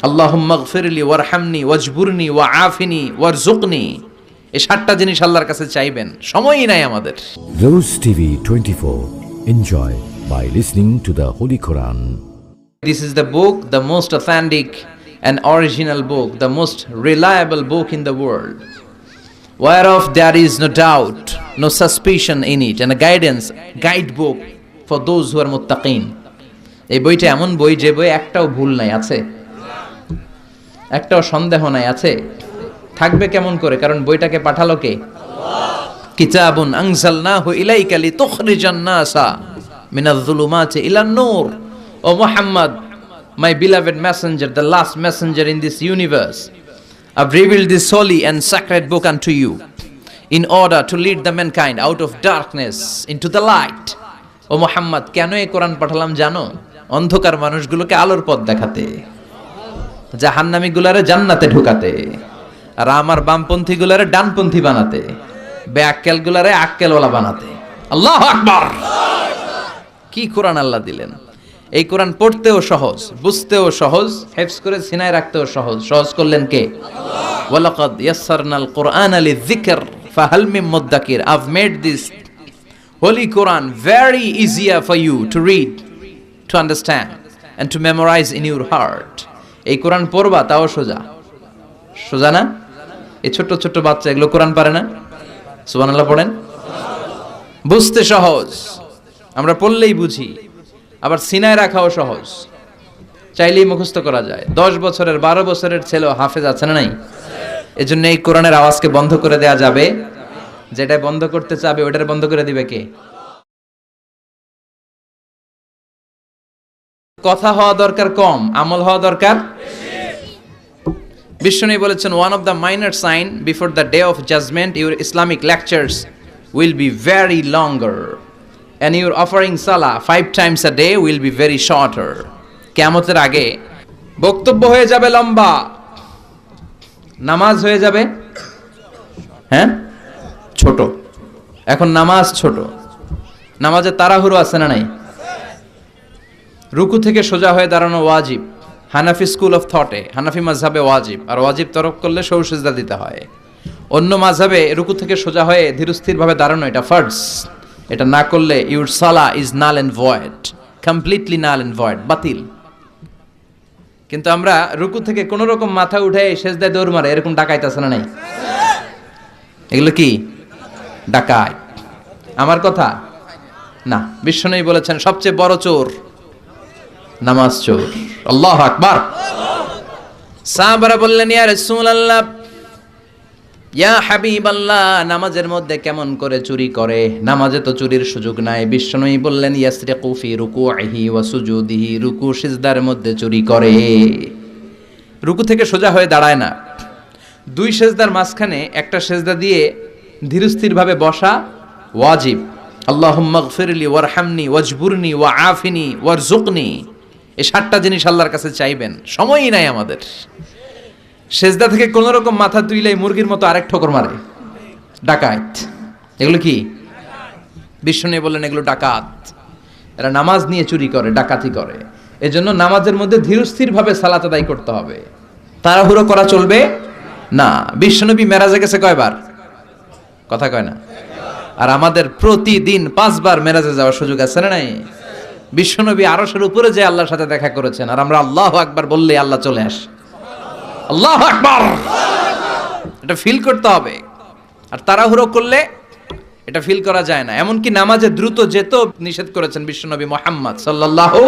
আল্লাহুম্মা গফিরলি ওয়ারহামনি ওয়াজবুরনি ওয়াআফিনি ওয়ারযুকনি, এই 7টা জিনিস আল্লাহর কাছে চাইবেন, সময়ই নাই আমাদের। Rose TV 24. Enjoy by listening to the Holy Quran. This is the book, the most authentic and original book, the most reliable book in the world, whereof there is no doubt, no suspicion in it, and a guidebook for those who are muttaqin. এই বইটা এমন বই যে বই একটাও ভুল নাই, আছে একটাও সন্দেহ নাই, আছে থাকবে কেমন করে? কারণ বইটাকে পাঠালো কে? কিতাবুন আনজালনাহু ইলাইকা লিতুখরিজান NASA Minaj যুলুমাতি ইলান Noor. O Muhammad, my beloved messenger, the last messenger in this universe, I've revealed this holy and sacred book unto you in order to lead the mankind out of darkness into the light. ও মুহাম্মদ, কেন এই কোরআন পাঠালাম জানো? অন্ধকার মানুষগুলোকে আলোর পথ দেখাতে, জাহান্নামী গুলারে জান্নাতে ঢুকাতে, আর আমার বামপন্থী গুলারে ডানপন্থী বানাতে, বেআক্কেল গুলারে আক্কেলওয়ালা বানাতে। আল্লাহু আকবার! কি কোরআন আল্লাহ দিলেন! এই কোরআন পড়তেও সহজ, বুঝতেও সহজ, হেফজ করে সিনায় রাখতেও সহজ। সহজ করলেন কে? আল্লাহ। ওয়ালাকাদ ইয়াসসারনাল কুরআনা লিযিকর ফাহাল মিন মুদ্দাকির। I've made this holy Quran very easier for you to read, to understand and to memorize in your heart. এই কোরআন পড়বা তাও সোজা, সোজা না? এই ছোট ছোট বাচ্চা এগুলো কোরআন পারে না? সুবহানাল্লাহ পড়েন। বুঝতে সহজ, আমরা পড়লেই বুঝি, আবার সিনায় রাখাও সহজ, চাইলেই মুখস্থ করা যায়। 10 বছরের 12 বছরের ছেলেও হাফেজ আছে না নাই? এজন্য এই কোরআনের আওয়াজকে বন্ধ করে দেয়া যাবে? যেটা বন্ধ করতে চাবে ওটার বন্ধ করে দিবে কে? কথা হওয়া দরকার কম, আমল হওয়া দরকার বেশি। বিশ্বনবী বলেছেন, one of the minor sign before the day of judgment, your Islamic lectures will be very longer and your offering salah 5 times a day will be very shorter. কিয়ামতের আগে বক্তব্য হয়ে যাবে লম্বা, নামাজ হয়ে যাবে হ্যাঁ ছোট। এখন নামাজ ছোট, নামাজে তাড়াহুড়ো আছে না নাই? রুকু থেকে সোজা হয়ে দাঁড়ানো ওয়াজিব, হানাফি স্কুল অফ থটে, হানাফি মাযহাবে ওয়াজিব, আর ওয়াজিব তরক করলে সৌ সিজদা দিতে হয়। অন্য মাযহাবে রুকু থেকে সোজা হয়ে ধীরস্থিরভাবে দাঁড়ানো এটা ফরজ, এটা না করলে ইউর সালাহ is null and void, completely null and void, বাতিল। কিন্তু আমরা রুকু থেকে কোন রকম মাথা উঠে সেজদায় দৌড় মারে, এরকম ডাকাইত আছে না নাই? এগুলো কি ডাকাত? আমার কথা না। বিশ্বনবী বলেছেন সবচেয়ে বড় চোর নামাজ চোর। আল্লাহু আকবার! সাহাবারা বললেন, ইয়া রাসূলুল্লাহ, ইয়া হাবিবাল্লাহ, নামাজের মধ্যে কেমন করে চুরি করে? নামাজে তো চুরির সুযোগ নাই। বিশ্বনবী বললেন, ইয়াসরিকু ফি রুকুইহি ওয়া সুজুদিহি, রুকু সিজদার মধ্যে চুরি করে। রুকু থেকে সোজা হয়ে দাঁড়ায় না, 2 সেজদার মাঝখানে একটা সেজদা দিয়ে ধীরস্থিরভাবে বসা ওয়াজিব। আল্লাহুম্মা গফিরলি ওয়ারহামনি ওয়াজবুরনি ওয়াআফিনি ওয়ারযুকনি, এই 7টা জিনিস আল্লাহর কাছে চাইবেন, সময়ই নাই আমাদের। সেজদা থেকে কোন রকম মাথা তুইলেই মুরগির মতো আরেক ঠোকর মারে, ডাকাত। এগুলো কি? বিশ্বনবী বললেন এগুলো ডাকাত, এরা নামাজ নিয়ে চুরি করে, ডাকাতি করে। এজন্য নামাজের মধ্যে ধীরস্থিরভাবে সালাত আদায় করতে হবে, তাড়াহুড়ো করা চলবে না। বিশ্বনবী মেরাজে গেছে কয়বার? কথা কয় না। আর আমাদের প্রতিদিন 5 বার মেরাজে যাওয়ার সুযোগ আছে না নাই? বিশ্বনবী আরশের উপরে যে আল্লাহর সাথে দেখা করেছেন, আর আমরা আল্লাহু আকবার বললে আল্লাহ চলে আসে। আল্লাহু আকবার! এটা ফিল করতে হবে, আর তাড়াহুড়ো করলে এটা ফিল করা যায় না। এমনকি নামাজে দ্রুত যেতেও নিষেধ করেছেন বিশ্বনবী মুহাম্মদ সাল্লাল্লাহু।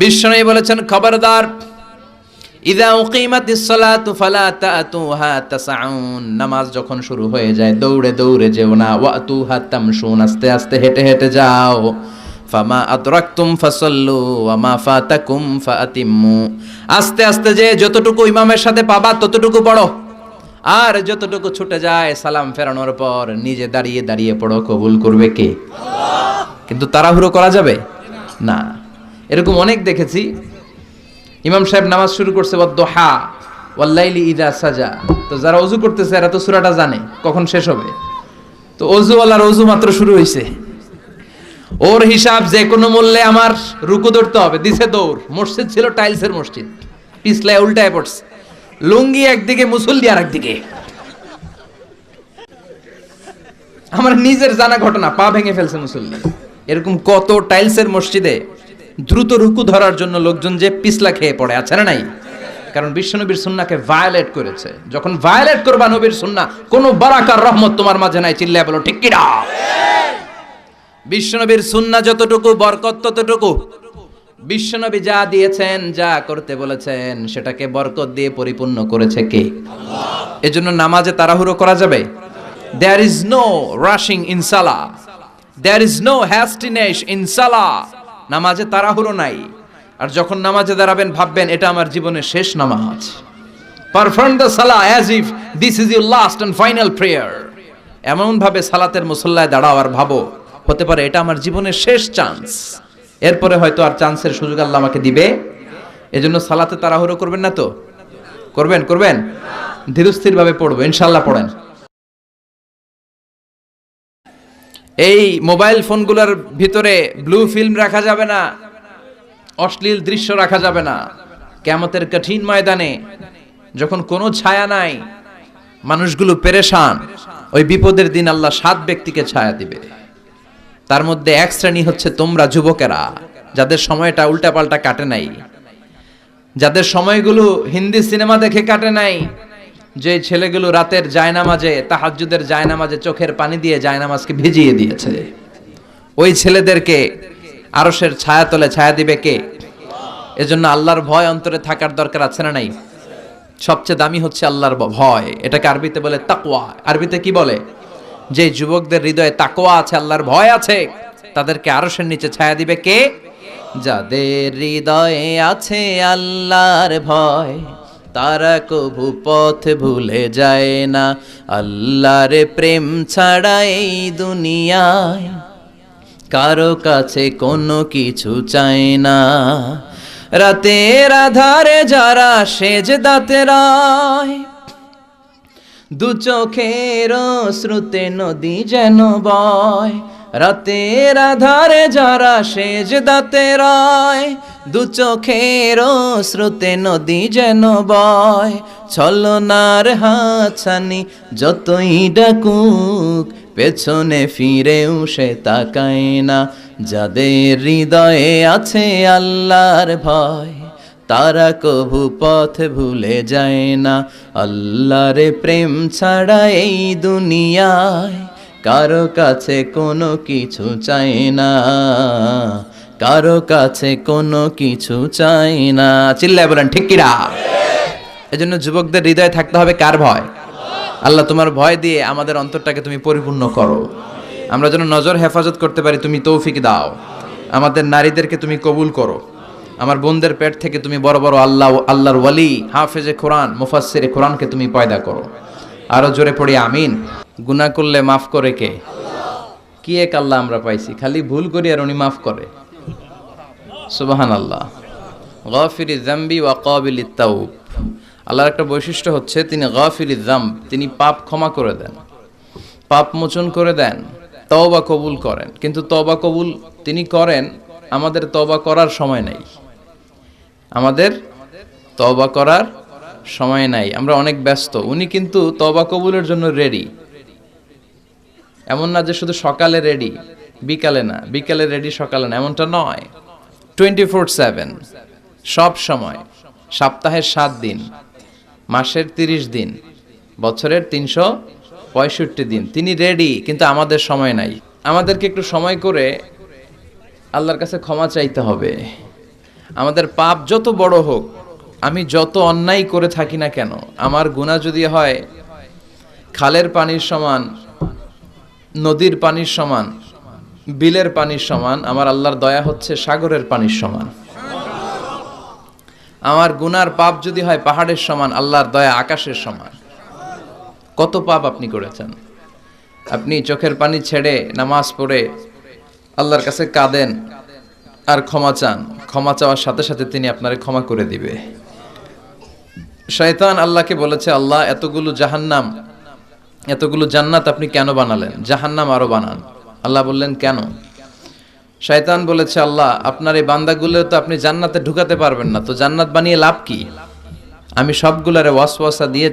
বিশ্বনবী বলেছেন, খবরদার, ইযা উকিমাতিস সালাতু ফালা তাতুহা তাসআউন, নামাজ যখন শুরু হয়ে যায় দৌড়ে দৌড়ে যেও না। ওয়াতুহা তামশুন, আস্তে আস্তে হেঁটে হেঁটে যাও। ফামা আদরাকতুম ফাসাল্লু ওয়া মা ফাতাকুম ফাআতিম্মু, আস্তে আস্তে যে যতটুকু ইমামের সাথে পাবা ততটুকু পড়ো, আর যতটুকু ছুটে যায় সালাম ফেরানোর পর নিজে দাঁড়িয়ে দাঁড়িয়ে পড়ো। কবুল করবে কে? আল্লাহ। কিন্তু তাড়াহুড়ো করা যাবে না। এরকম অনেক দেখেছি, ইমাম সাহেব নামাজ শুরু করছে ওয়াদ-দুহা ওয়াল-লাইলি ইযা সাজা, তো যারা ওযু করতেছে এরা তো সূরাটা জানে কখন শেষ হবে, তো ওযুওয়ালার ওযু মাত্র শুরু হইছে, ওর হিসাব যে কোনো মূল্যে আমার রুকু ধরতে হবে, দিছে দৌড়। মসজিদ ছিল টাইলসের মসজিদ, পিছলায় উল্টায় পড়ছে, লুঙ্গি একদিকে মুসল্লি আর একদিকে। আমার নিজের জানা ঘটনা, পা ভেঙে ফেলছে মুসল্লি। এরকম কত টাইলসের মসজিদে দ্রুত রুকু ধরার জন্য লোকজন যে পিছলা খেয়ে পড়ে, আছে না নাই? কারণ বিশ্বনবীর সুন্নাহকে ভায়োলেট করেছে। যখন ভায়োলেট করবা নবীর সুন্নাহ, কোনো বারাকার রহমত তোমার মাঝে নাই, চিল্লায় বলো ঠিক কি না? বিশ্বনবীর সুন্নাহ যতটুকু, বরকত ততটুকু। বিশ্বনবী যা দিয়েছেন, যা করতে বলেছেন, সেটাকে বরকত দিয়ে পরিপূর্ণ করেছে কে? আল্লাহ। এজন্য নামাজে তাড়াহুড়ো করা যাবে? There is no rushing in salah. There is no hastiness in salah. নামাজে তাড়াহুড়ো নাই। আর যখন নামাজে দাঁড়াবেন ভাববেন এটা আমার জীবনের শেষ নামাজ। Perform the salah as if this is your last and final prayer. এমন ভাবে সালাতের মুসল্লায় দাঁড়াও আর ভাবো, হতে পারে এটা আমার জীবনের শেষ চান্স। এরপরে হয়তো আর চান্সের সুযোগ আল্লাহ আমাকে দিবে। এজন্য সালাতে তাড়াহুড়ো করবেন না তো? করবেন? ধীরস্থির ভাবে পড়বো, ইনশাআল্লাহ পড়েন। এই মোবাইল ফোনগুলোর ভিতরে ব্লু ফিল্ম রাখা যাবে না, অশ্লীল দৃশ্য রাখা যাবে না। কিয়ামতের কঠিন ময়দানে যখন কোনো ছায়া নাই, মানুষগুলো পেরেশান, ওই বিপদের দিন আল্লাহ 7 ব্যক্তিকে ছায়া দিবে। তার মধ্যে এক শ্রেণী হচ্ছে তোমরা যুবকেরা, যাদের সময়টা উল্টাপাল্টা কাটে নাই, যাদের সময়গুলো হিন্দি সিনেমা দেখে কাটে নাই, যে ছেলেগুলো রাতের জায়নামাজে, তাহাজ্জুদের জায়নামাজে চোখের পানি দিয়ে জায়নামাজকে ভিজিয়ে দিয়েছে, ওই ছেলেদেরকে আরশের ছায়াতলে ছায়া দিবে কে? এজন্য আল্লাহর ভয় অন্তরে থাকার দরকার আছে না নাই? সবচেয়ে দামি হচ্ছে আল্লাহর ভয়। এটাকে আরবিতে বলে তাকওয়া। আরবিতে কি বলে? যে যুবকদের হৃদয়ে তাকওয়া আছে, আল্লাহর ভয় আছে, তাদেরকে আরশের নিচে ছায়া দিবে কে? যাদের হৃদয়ে আছে আল্লাহর ভয়, তারা কভু পথ ভুলে যায় না। আল্লাহর প্রেম ছাড়া এই দুনিয়ায় কারো কাছে কোনো কিছু চায় না। রাতের আধারে যারা সেজদাতে রয়, দু চোখের শ্রুতে নদী যেন বয়। রাতের আধারে যারা সেজদাতে রয়, দু চোখের শ্রুতে নদী যেন বয়। ছলনার হাতছানি যতই ডাকুক, পেছনে ফিরেও সে তাকায় না। যাদের হৃদয়ে আছে আল্লাহর ভয়, তারা কভু পথ ভুলে যায় না। আল্লাহর প্রেম ছাড়া এই দুনিয়ায় কারো কাছে কোনো কিছু চায় না, কারো কাছে কোনো কিছু চায় না। চিল্লায় বলেন ঠিক কিনা? এজন্য যুবকদের হৃদয়ে থাকতে হবে কার ভয়? আল্লাহ, তোমার ভয় দিয়ে আমাদের অন্তরটাকে তুমি পরিপূর্ণ করো। আমরা যেন নজর হেফাজত করতে পারি, তুমি তৌফিক দাও। আমাদের নারীদেরকে তুমি কবুল করো। আমার বোনদের পেট থেকে তুমি বড় বড় আল্লাহর ওয়ালি, হাফেজে কোরআন, মুফাসসিরে কোরআনকে তুমি পয়দা করো। আরো জোরে পড়ি আমিন। গুনাহ করলে মাফ করে কে? কি এক আল্লাহ আমরা পাইছি, খালি ভুল করি আর উনি মাফ করে। সুবহানাল্লাহ। গাফিরিজ যামবি ওয়া কাবিলিত তাওব। আল্লাহর একটা বৈশিষ্ট্য হচ্ছে তিনি গাফিরিজ যামব, তিনি পাপ ক্ষমা করে দেন, পাপ মোচন করে দেন, তওবা কবুল করেন। কিন্তু তওবা কবুল তিনি করেন, আমাদের তওবা করার সময় নাই। আমাদের তওবা করার সময় নাই, আমরা অনেক ব্যস্ত। উনি কিন্তু তওবা কবুলের জন্য রেডি। এমন না যে শুধু সকালে রেডি, বিকালে না, বিকালে রেডি সকালে না, এমনটা নয়। 24/7 সব সময়, সপ্তাহের 7 দিন, মাসের 30 দিন, বছরের 365 দিন তিনি রেডি। কিন্তু আমাদের সময় নাই। আমাদেরকে একটু সময় করে আল্লাহর কাছে ক্ষমা চাইতে হবে। আমাদের পাপ যত বড় হোক, আমি যত অন্যায় করে থাকি না কেন, আমার গুনাহ যদি হয় খালের পানির সমান, নদীর পানির সমান, বিলের পানির সমান, আমার আল্লাহর দয়া হচ্ছে সাগরের পানির সমান। আমার গুনার পাপ যদি হয় পাহাড়ের সমান, আল্লাহর দয়া আকাশের সমান। কত পাপ আপনি করেছেন। আপনি চোখের পানি ছেড়ে নামাজ পড়ে আল্লাহর কাছে কাঁদেন আর ক্ষমা চান, ক্ষমা চাওয়ার সাথে সাথে তিনি আপনারে ক্ষমা করে দিবে। শয়তান আল্লাহকে বলেছে, আল্লাহ এতগুলো জাহান্নাম, এতগুলো জান্নাত আপনি কেন বানালেন? জাহান্নাম আরো বানান। আল্লাহ বললেন কেন? শয়তান বলেছে, আল্লাহ আপনার এই বান্দাগুলো তো আপনি জান্নাতে ঢুকাতে পারবেন না, তো জান্নাত বানিয়ে লাভ কি? আমি সবগুলারে ওয়াসওয়াসা দিয়ে